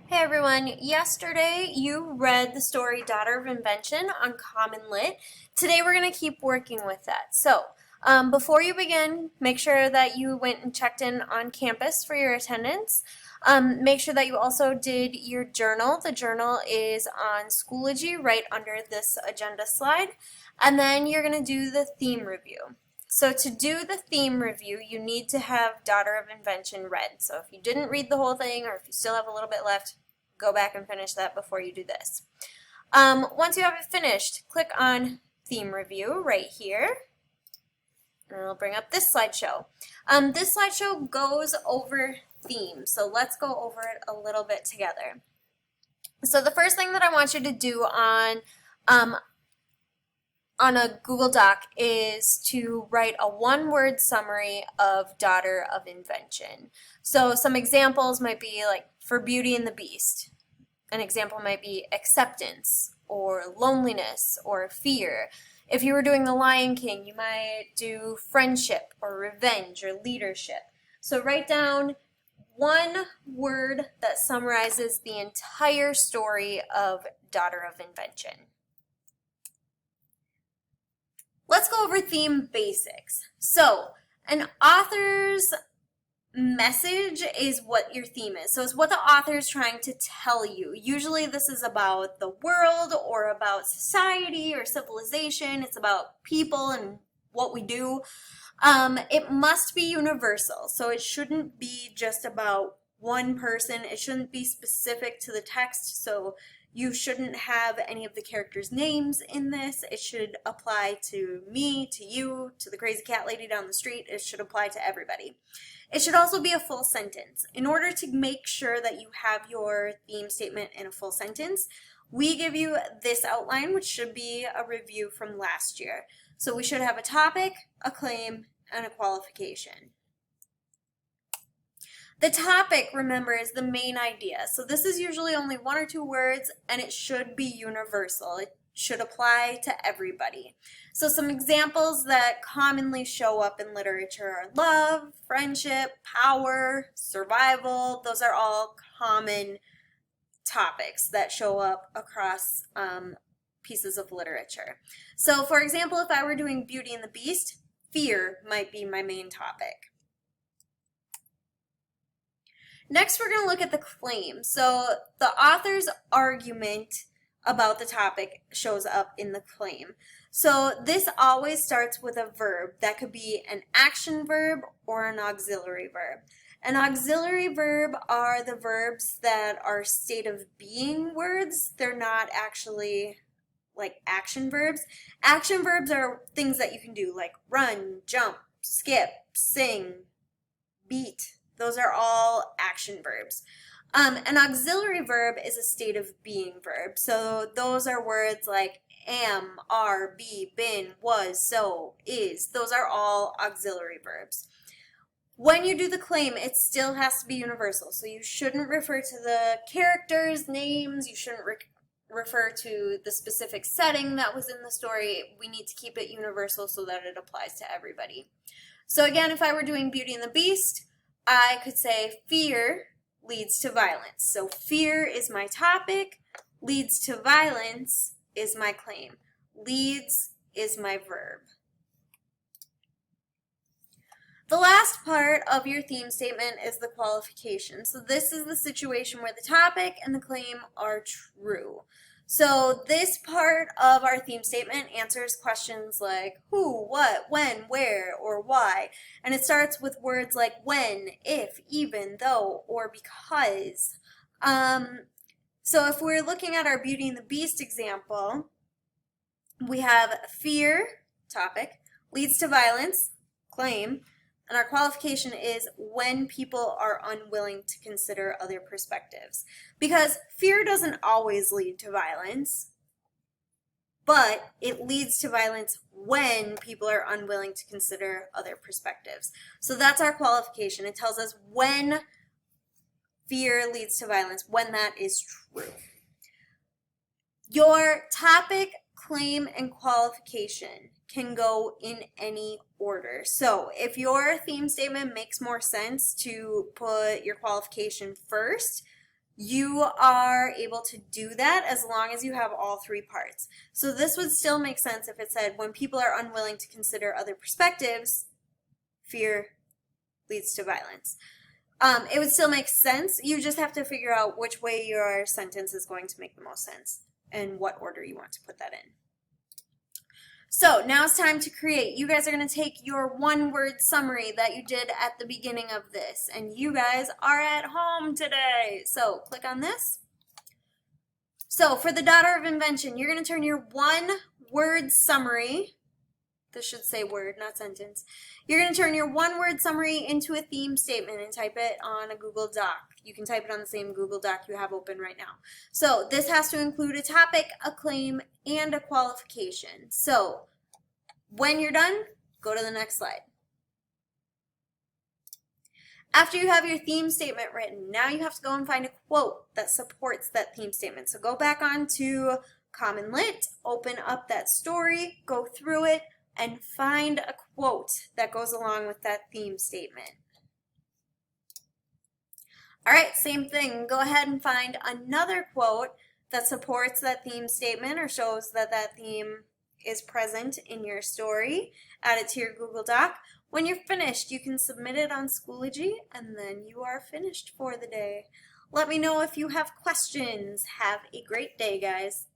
Hey everyone, yesterday you read the story Daughter of Invention on Common Lit. Today we're going to keep working with that. Before you begin, make sure that you went and checked in on campus for your attendance. Make sure that you also did your journal. The journal is on Schoology right under this agenda slide. And then you're going to do the theme review. So to do the theme review, you need to have Daughter of Invention read. So if you didn't read the whole thing or if you still have a little bit left, go back and finish that before you do this. Once you have it finished, click on theme review right here. And it'll bring up this slideshow. This slideshow goes over themes. So let's go over it a little bit together. So the first thing that I want you to do on a Google Doc is to write a one-word summary of Daughter of Invention. So some examples might be like for Beauty and the Beast. An example might be acceptance or loneliness or fear. If you were doing The Lion King, you might do friendship or revenge or leadership. So write down one word that summarizes the entire story of Daughter of Invention. Let's go over theme basics. So, an author's message is what your theme is. So it's what the author is trying to tell you. Usually this is about the world or about society or civilization. It's about people and what we do. It must be universal. So it shouldn't be just about one person. It shouldn't be specific to the text. So you shouldn't have any of the characters' names in this. It should apply to me, to you, to the crazy cat lady down the street. It should apply to everybody. It should also be a full sentence. In order to make sure that you have your theme statement in a full sentence, we give you this outline, which should be a review from last year. So we should have a topic, a claim, and a qualification. The topic, remember, is the main idea. So this is usually only one or two words, and it should be universal. It should apply to everybody. So some examples that commonly show up in literature are love, friendship, power, survival. Those are all common topics that show up across pieces of literature. So for example, if I were doing Beauty and the Beast, fear might be my main topic. Next, we're going to look at the claim. So the author's argument about the topic shows up in the claim. So this always starts with a verb. That could be an action verb or an auxiliary verb. An auxiliary verb are the verbs that are state of being words. They're not actually like action verbs. Action verbs are things that you can do like run, jump, skip, sing, beat. Those are all action verbs. An auxiliary verb is a state of being verb. So those are words like am, are, be, been, was, so, is. Those are all auxiliary verbs. When you do the claim, it still has to be universal. So you shouldn't refer to the characters' names. You shouldn't refer to the specific setting that was in the story. We need to keep it universal so that it applies to everybody. So again, if I were doing Beauty and the Beast, I could say fear leads to violence. So fear is my topic, leads to violence is my claim. Leads is my verb. The last part of your theme statement is the qualification. So this is the situation where the topic and the claim are true. So this part of our theme statement answers questions like who, what, when, where, or why. And it starts with words like when, if, even, though, or because. So if we're looking at our Beauty and the Beast example, we have fear, topic, leads to violence, claim, and our qualification is when people are unwilling to consider other perspectives. Because fear doesn't always lead to violence, but it leads to violence when people are unwilling to consider other perspectives. So that's our qualification. It tells us when fear leads to violence, when that is true. Your topic, claim, and qualification can go in any order. So if your theme statement makes more sense to put your qualification first, you are able to do that as long as you have all three parts. So this would still make sense if it said, when people are unwilling to consider other perspectives, fear leads to violence. It would still make sense. You just have to figure out which way your sentence is going to make the most sense and what order you want to put that in. So now it's time to create. You guys are going to take your one-word summary that you did at the beginning of this, and you guys are at home today. So click on this. So for the daughter of invention, you're going to turn your one-word summary, this should say word, not sentence. You're going to turn your one-word summary into a theme statement and type it on a Google Doc. You can type it on the same Google Doc you have open right now. So this has to include a topic, a claim, and a qualification. So when you're done, go to the next slide. After you have your theme statement written, now you have to go and find a quote that supports that theme statement. So go back onto Common Lit, open up that story, go through it, and find a quote that goes along with that theme statement. All right, same thing. Go ahead and find another quote that supports that theme statement or shows that that theme is present in your story. Add it to your Google Doc. When you're finished, you can submit it on Schoology, and then you are finished for the day. Let me know if you have questions. Have a great day, guys.